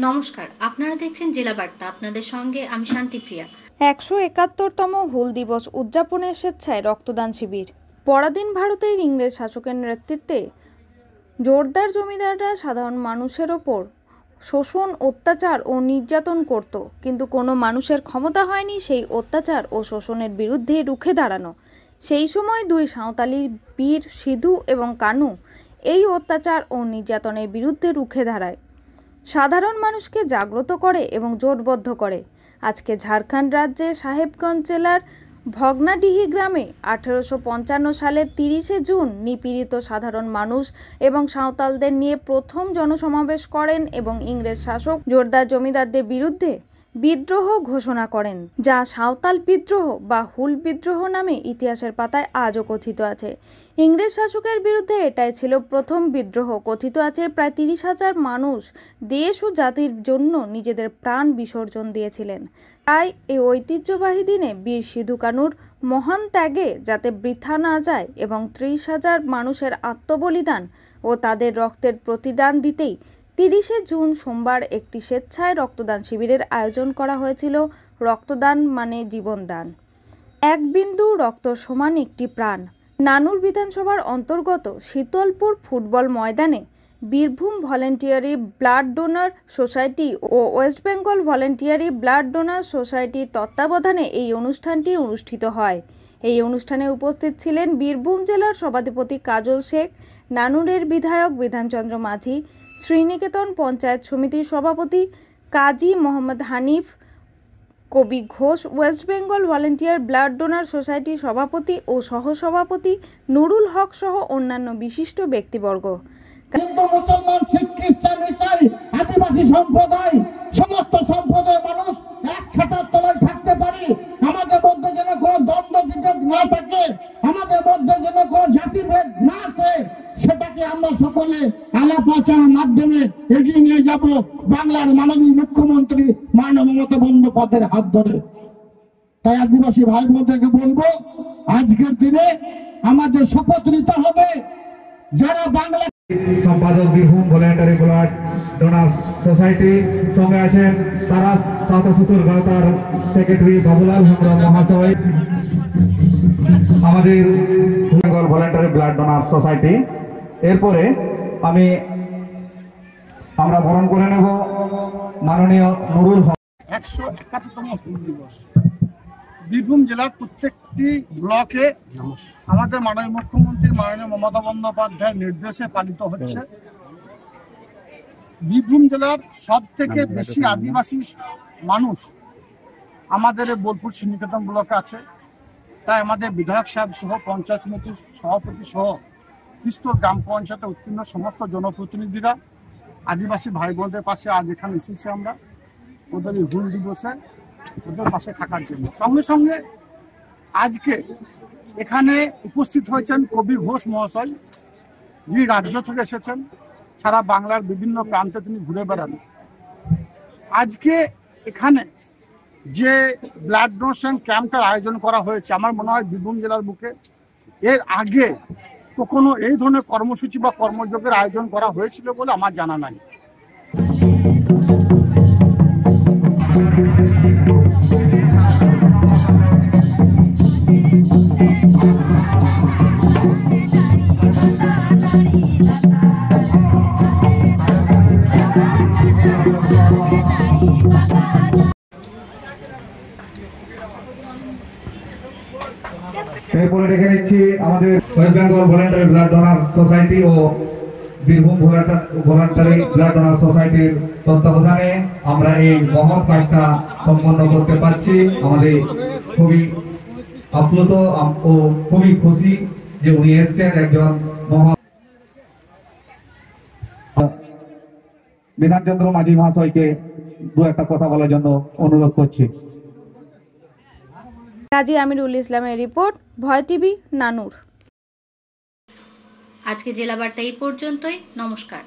নমস্কার, আপনারা দেখছেন জেলা বার্তা। আপনাদের সঙ্গে আমি শান্তিপ্রিয়া। 171তম হুল দিবস উদযাপনের স্বেচ্ছায় রক্তদান শিবির। পরাধীন ভারতের ইংরেজ শাসকের নেতৃত্বে জোরদার জমিদাররা সাধারণ মানুষের ওপর শোষণ, অত্যাচার ও নির্যাতন করত, কিন্তু কোনো মানুষের ক্ষমতা হয়নি সেই অত্যাচার ও শোষণের বিরুদ্ধে রুখে দাঁড়ানো। সেই সময় দুই সাঁওতালি বীর সিধু এবং কানু এই অত্যাচার ও নির্যাতনের বিরুদ্ধে রুখে দাঁড়ায়, সাধারণ মানুষকে জাগ্রত করে এবং জোটবদ্ধ করে। আজকে ঝাড়খণ্ড রাজ্যের সাহেবগঞ্জ জেলার ভগনাডিহি গ্রামে 1855 সালের 30শে জুন নিপীড়িত সাধারণ মানুষ এবং সাঁওতালদের নিয়ে প্রথম জনসমাবেশ করেন এবং ইংরেজ শাসক জোরদার জমিদারদের বিরুদ্ধে বিদ্রোহ ঘোষণা করেন, যা সাঁওতাল বিদ্রোহ বা হুল বিদ্রোহ নামে ইতিহাসের পাতায় আজও কথিত আছে। ইংরেজ শাসকের বিরুদ্ধে এটাই ছিল প্রথম বিদ্রোহ। কথিত আছে প্রায় 30,000 মানুষ দেশ ও জাতির জন্য নিজেদের প্রাণ বিসর্জন দিয়েছিলেন। তাই এই ঐতিহ্যবাহী দিনে বীর সিধু কানুর মহান ত্যাগে যাতে বৃথা না যায় এবং 30,000 মানুষের আত্মবলিদান ও তাদের রক্তের প্রতিদান দিতেই 30শে জুন সোমবার একটি স্বেচ্ছায় রক্তদান শিবিরের আয়োজন করা হয়েছিল। রক্তদান মানে জীবনদান। এক বিন্দু রক্ত সমান একটি প্রাণ। নানুর বিধানসভার অন্তর্গত শীতলপুর ফুটবল ময়দানে Birbhum voluntary blood donor society ও West Bengal voluntary blood donor সোসাইটির তত্ত্বাবধানে এই অনুষ্ঠানটি অনুষ্ঠিত হয়। এই অনুষ্ঠানে উপস্থিত ছিলেন বীরভূম জেলার সভাধিপতি কাজল শেখ, নানুরের বিধায়ক বিধানচন্দ্র মাঝি, শ্রীনিকেতন পঞ্চায়েত সমিতির সভাপতি কাজী Mohammad Hanif, Kabi Ghosh, West Bengal volunteer blood donor সোসাইটির সভাপতি ও সহসভাপতি নুরুল হক সহ অন্যান্য বিশিষ্ট ব্যক্তিবর্গ। হিন্দু, মুসলমান, শিখ, খ্রিস্টান, ইসাই, আদিবাসী সম্প্রদায়, সমস্ত সম্প্রদায়ের মানুষ এক ছাতার তলায় থাকতে পারি। আমাদের মধ্যে যেন কোনো দ্বন্দ্ব বিভেদ না থাকে, আমাদের মধ্যে যেন কোনো জাতিভেদ না আসে, সেটাকে আমরা সকলে আলাপ আলোচনার মাধ্যমে এগিয়ে নিয়ে যাব বাংলার মাননীয় মুখ্যমন্ত্রী মাননীয় মমতা বন্দ্যোপাধ্যায়ের হাত ধরে। তাই আদিবাসী ভাই বোনদেরকে বলবো, আজকের দিনে আমাদের শপথ নিতে হবে যারা বাংলা সম্পাদক Birbhum voluntary blood donor society, সঙ্গে আছেন তারা সাঁওতাল সুতোর গাঁওতার সেক্রেটারি বাবুলাল হেমব্রম মহাশয়, আমাদের Bengal voluntary blood donor society. এরপরে আমরা বরণ করে নেব মাননীয় নুরুল হক। 171তম হুল দিবস বীরভূম জেলার প্রত্যেকটি ব্লকে আমাদের মাননীয় মুখ্যমন্ত্রী মাননীয় মমতা বন্দ্যোপাধ্যায়ের নির্দেশে পালিত হচ্ছে। বীরভূম জেলার সব থেকে বেশি আদিবাসী মানুষ আমাদের বোলপুর শ্রীনিকেতন ব্লকে আছে। তাই আমাদের বিধায়ক সাহেব সহ পঞ্চায়েত সমিতির সভাপতি সহ তিস্তর গ্রাম পঞ্চায়েতে উত্তীর্ণ সমস্ত জনপ্রতিনিধিরা আদিবাসী ভাই বোনদের পাশে আজ এখানে এসেছি আমরা ওদের এই হুল দিবসে ওদের পাশে থাকার জন্য। সঙ্গে সঙ্গে আজকে এখানে উপস্থিত হয়েছেন কবি ঘোষ মহাশয়, যিনি রাজ্য থেকে এসেছেন। সারা বাংলার বিভিন্ন প্রান্তে তিনি ঘুরে বেড়ান। আজকে এখানে যে ব্লাড ডোনেশন ক্যাম্পটার আয়োজন করা হয়েছে, আমার মনে হয় বীরভূম জেলার বুকে এর আগে কখনো এই ধরনের কর্মসূচি বা কর্মযজ্ঞের আয়োজন করা হয়েছিল বলে আমার জানা নাই। এরপরে ডেকে নিচ্ছি আমাদের West Bengal voluntary blood donor society ও বীরভূম ভলেন্টারি ব্লাড ডোনার সোসাইটির তত্ত্বাবধানে আমরা এই মহৎ কাজটা সম্পন্ন করতে পারছি। আমাদের খুবই আপ্লুত ও খুবই খুশি যে উনি এসছেন একজন মহৎ। বিধানচন্দ্র মাঝি মহাশয়কে দু একটা কথা বলার জন্য অনুরোধ করছি। কাজী আমিরুল ইসলামের রিপোর্ট, ভয় টিভি, নানুর। আজকে জেলা বার্তা এই পর্যন্তই। নমস্কার।